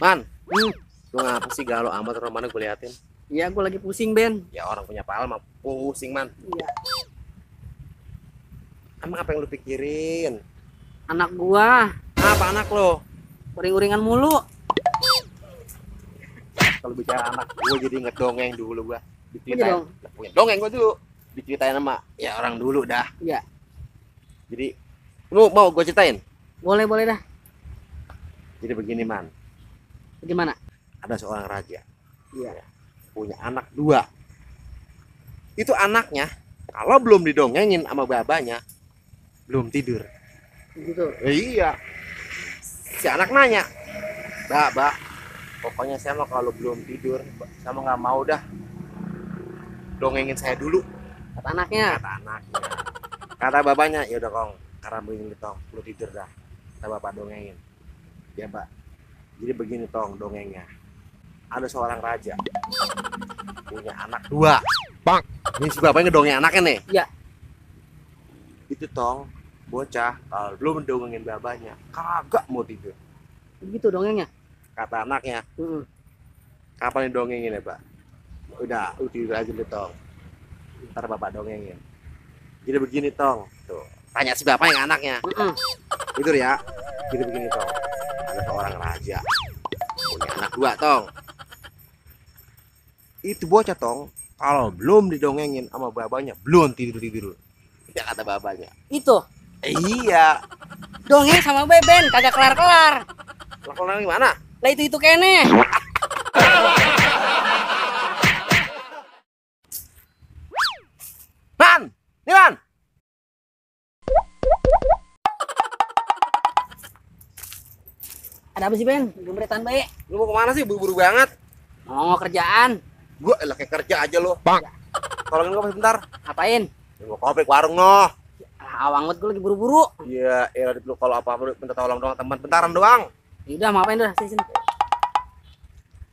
Man, lu ngapa sih galau amat orang mana gue liatin? Iya, gue lagi pusing, Ben. Ya orang punya pal mah pusing, man. Iya. Emang apa yang lu pikirin? Anak gua Apa anak lo? uring-uringan mulu. Kalau bicara anak, gue jadi inget dongeng dulu gua. Iya Diceritain. dong. Punya dongeng gua dulu. Diceritain sama ya orang dulu dah. Iya. Jadi, lu mau gue ceritain? Boleh, boleh dah. Jadi begini, man. Gimana? Ada seorang raja Iya. punya anak 2. Itu anaknya kalau belum didongengin sama babanya belum tidur. Gitu. Iya. Si anak nanya, Mbak, pokoknya saya mah kalau belum tidur, saya mah nggak mau dah dongengin saya dulu. Kata anaknya. Kata anaknya. Kata babanya, ya udah Kong, karena begini Tong, belum tidur dah. Kata bapak dongengin. Ya Mbak. Jadi begini Tong dongengnya. Ada seorang raja punya anak 2. Bang, ini si bapaknya ngedongeng anaknya nih. Iya. Itu Tong, bocah kalau belum dongengin babanya kagak mau tidur. Begitu dongengnya. Kata anaknya, kapan didongengin ya Pak? Udah, lu tidur aja deh Tong, ntar bapak dongengin. Jadi begini Tong, tuh tanya si bapaknya ke anaknya. Tidur ya. Jadi begini Tong, ada seorang raja punya anak 2 Tong. Itu bocah Tong, kalau belum didongengin sama babanya belum tidur. Ya kata babanya. Itu. Iya. Dongeng sama Beben kagak kelar-kelar. Lakukan gimana? Lah itu kene. Man, nih man. Ada apa sih, Ben? Jumretan baik. Lu mau kemana sih? Buru-buru banget. Mau kerjaan. Gue elah kayak kerja aja lo. Bang. Tolongin gue sebentar. Apain? Gue kopi ke warung noh. Awang banget gue lagi buru-buru. Iya, ya lu kalau apa-apa minta tolong doang teman bentaran doang. Udah, mau apain dah? Sini.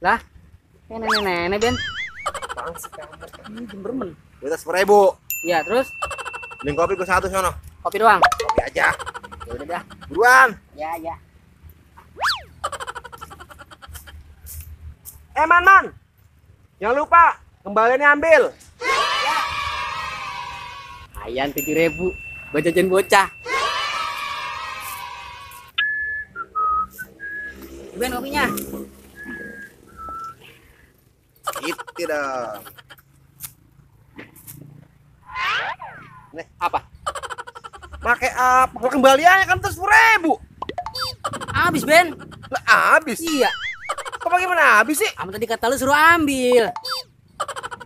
Lah, nenek-nenek, Ben. Apaan sih kamu? Jembermen. Kita 10.000. Iya, terus Beli kopi gue 1 sono. kopi doang. Kopi aja. Ya udah dah. Buruan. Ya. Man. Jangan lupa kembaliannya ambil. Ayan 7.000. Gua jajan bocah. Ben kopinya. Gitu dong. Nih, Apa? pakai apa? Kalau kembaliannya kan terus 10.000. Habis, Ben. Lah habis. Iya. Kok bagaimana habis sih? Kamu tadi kata lu suruh ambil.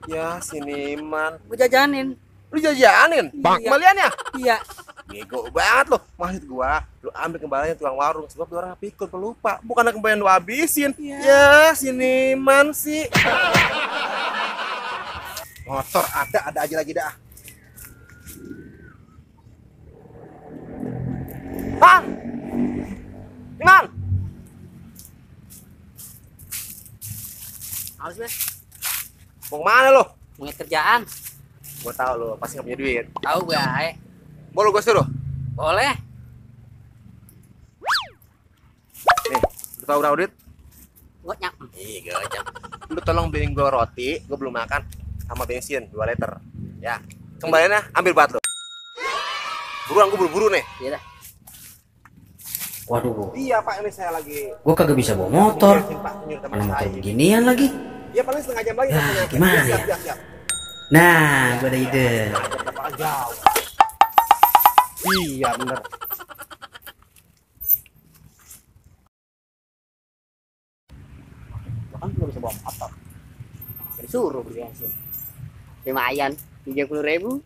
Ya sini man. Gua jajanin. Lu jajanin? Bang. Kembaliannya? Iya. Bego banget loh. Maksud gua, lu ambil kembaliannya tukang warung sebab lu orang pikir pelupa. Bukan kembalian lu habisin. Iya. Ya, sini man sih. Motor ada aja lagi dah. Bang! Man! Habis, Ben. Mau kemana lo? Mau ngeliat kerjaan. Gua tahu lo pasti gak punya duit. Tahu bae. Boleh gua suruh? Boleh. Nih, lu tahu berapa duit? Gua nyak. Iya, gocap. Lu tolong beliin gua roti, gua belum makan, sama bensin 2 liter. Ya. Kembaliannya ambil buat lo. Buruan, gua buru-buru nih. Iya dah. Waduh, Iya Pak, ini saya lagi gua kagak bisa bawa motor. bensin, Pak. Ini teman Mana motor saya. beginian lagi? Iya paling setengah jam lagi. Ya, katanya. gimana Siap, ya? siap. Nah, gua ada ide. Berapa jauh? Iya bener. Kan gua bisa bawa motor. Disuruh beli bensin. Lumayan, 30.000.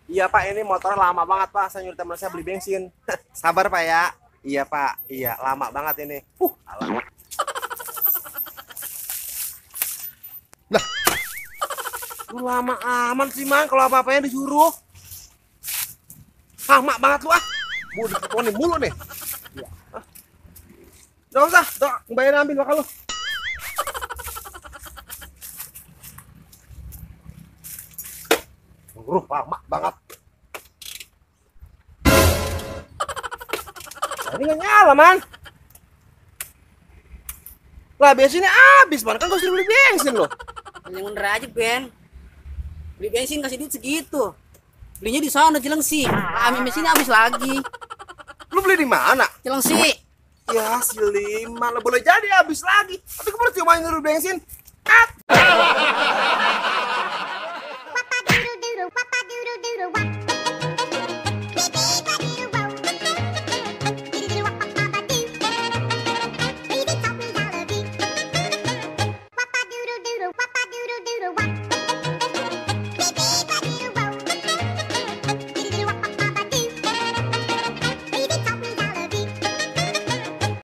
Iya Pak, ini motornya lama banget Pak. Saya nyuruh teman saya beli bensin. Sabar Pak ya. Iya Pak, iya lama banget ini. Alah. Lah, lu lama aman sih man kalau apa-apanya disuruh. Lama banget lu ah. Mau diteleponin mulu nih. Iya. Gak usah, bayar ambil bakal lu. Lama banget. Nah, ini nggak nyala man. Lah bensinnya habis man, kan kau sudah beli bensin loh. Yang bener aja Ben. Beli bensin kasih duit segitu. Belinya di sana Cilengsi. Amin bensinnya habis lagi. Lu beli di mana? Cilengsi. Ya si Lima lah boleh jadi habis lagi. Tapi kemarin cuma nyuruh bensin. Kat.